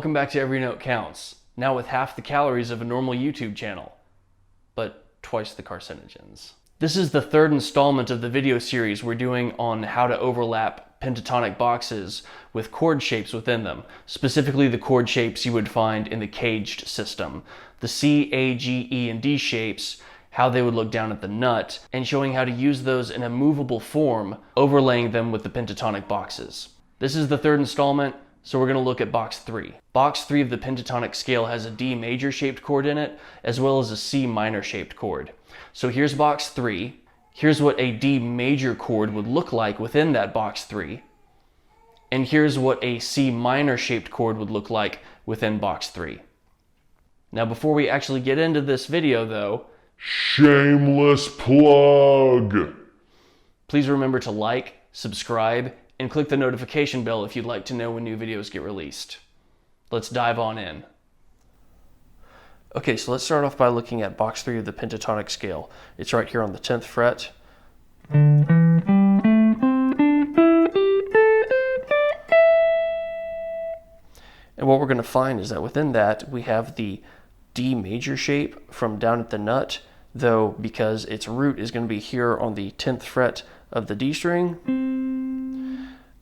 Welcome back to Every Note Counts, now with half the calories of a normal YouTube channel, but twice the carcinogens. This is the third installment of the video series we're doing on how to overlap pentatonic boxes with chord shapes within them, specifically the chord shapes you would find in the caged system. The C, A, G, E, and D shapes, how they would look down at the nut, and showing how to use those in a movable form, overlaying them with the pentatonic boxes. This is the third installment, so we're going to look at box 3. Box 3 of the pentatonic scale has a D major shaped chord in it, as well as a C minor shaped chord. So here's box 3. Here's what a D major chord would look like within that box 3. And here's what a C minor shaped chord would look like within box 3. Now before we actually get into this video though, shameless plug! Please remember to like, subscribe, and click the notification bell if you'd like to know when new videos get released. Let's dive on in. Okay, so let's start off by looking at box 3 of the pentatonic scale. It's right here on the 10th fret. And what we're going to find is that within that we have the D major shape from down at the nut, though because its root is going to be here on the 10th fret of the D string,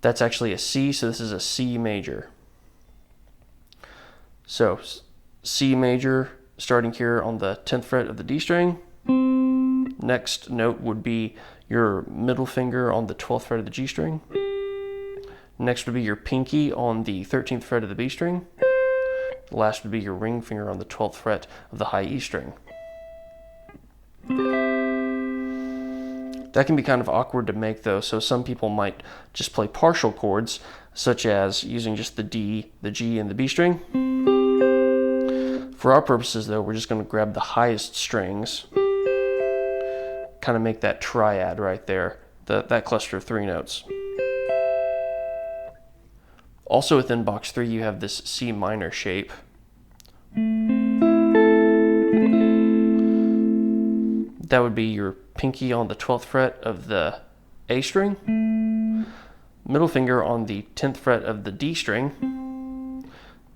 that's actually a C, so this is a C major. So C major starting here on the 10th fret of the D string. Next note would be your middle finger on the 12th fret of the G string. Next would be your pinky on the 13th fret of the B string. The last would be your ring finger on the 12th fret of the high E string. That can be kind of awkward to make though, so some people might just play partial chords, such as using just the D, the G, and the B string. For our purposes though, we're just going to grab the highest strings, kind of make that triad right there, that cluster of 3 notes. Also within box 3 you have this C minor shape. That would be your pinky on the 12th fret of the A string, middle finger on the 10th fret of the D string,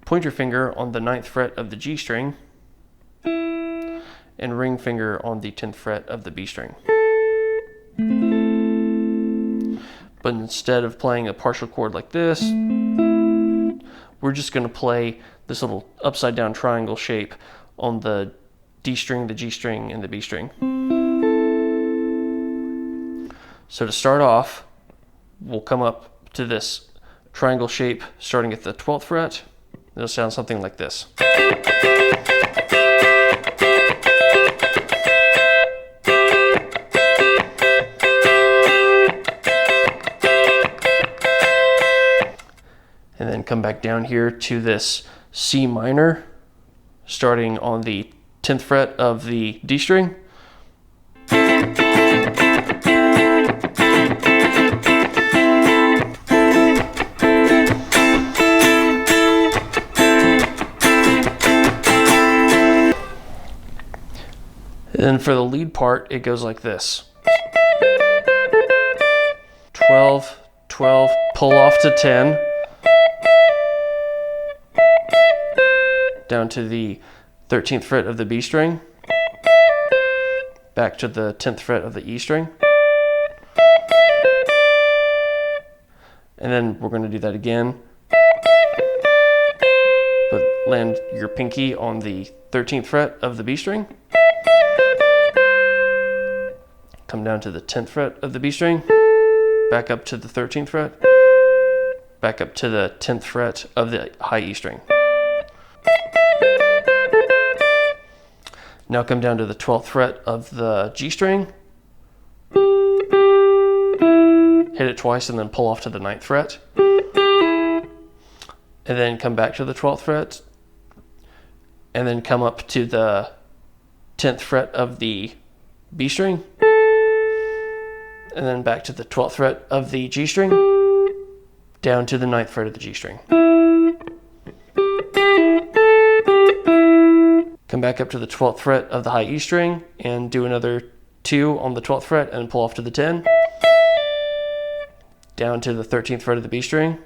pointer finger on the 9th fret of the G string, and ring finger on the 10th fret of the B string. But instead of playing a partial chord like this, we're just going to play this little upside down triangle shape on the D string, the G string, and the B string. So to start off, we'll come up to this triangle shape starting at the 12th fret. It'll sound something like this. And then come back down here to this C minor, starting on the 10th fret of the D string. And then for the lead part, it goes like this. 12, 12, pull off to 10. Down to the 13th fret of the B string. Back to the 10th fret of the E string. And then we're going to do that again. But land your pinky on the 13th fret of the B string. Come down to the 10th fret of the B string, back up to the 13th fret, back up to the 10th fret of the high E string. Now come down to the 12th fret of the G string, hit it twice and then pull off to the 9th fret, and then come back to the 12th fret, and then come up to the 10th fret of the B string, and then back to the 12th fret of the G string, down to the 9th fret of the G string. Come back up to the 12th fret of the high E string and do another 2 on the 12th fret and pull off to the 10. Down to the 13th fret of the B string.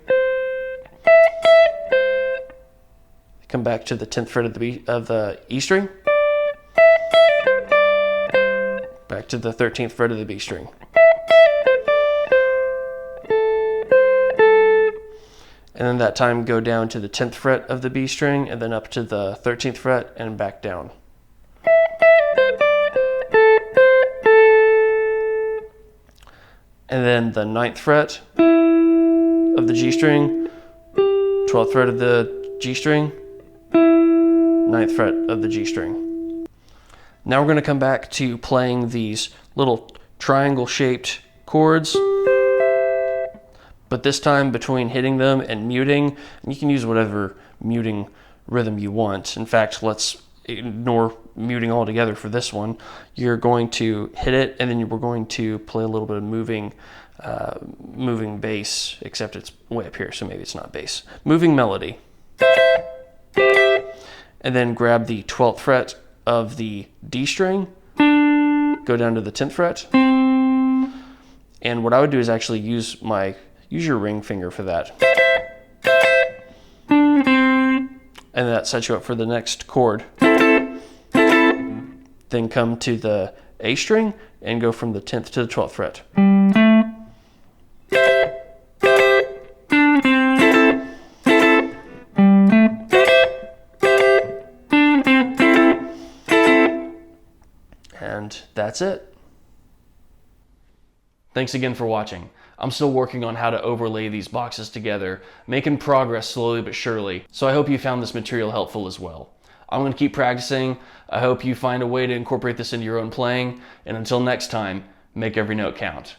come back to the 10th fret of the E string, back to the 13th fret of the B string. And then that time go down to the 10th fret of the B string and then up to the 13th fret and back down. And then the 9th fret of the G string, 12th fret of the G string, 9th fret of the G string. Now we're going to come back to playing these little triangle-shaped chords, but this time between hitting them and muting, and you can use whatever muting rhythm you want. In fact, let's ignore muting altogether for this one. You're going to hit it, and then we're going to play a little bit of moving bass, except it's way up here, so maybe it's not bass. Moving melody. And then grab the 12th fret of the D string, go down to the 10th fret, and what I would do is actually use your ring finger for that. And that sets you up for the next chord. Then come to the A string and go from the 10th to the 12th fret. And that's it. Thanks again for watching. I'm still working on how to overlay these boxes together, making progress slowly but surely, so I hope you found this material helpful as well. I'm going to keep practicing. I hope you find a way to incorporate this into your own playing, and until next time, make every note count.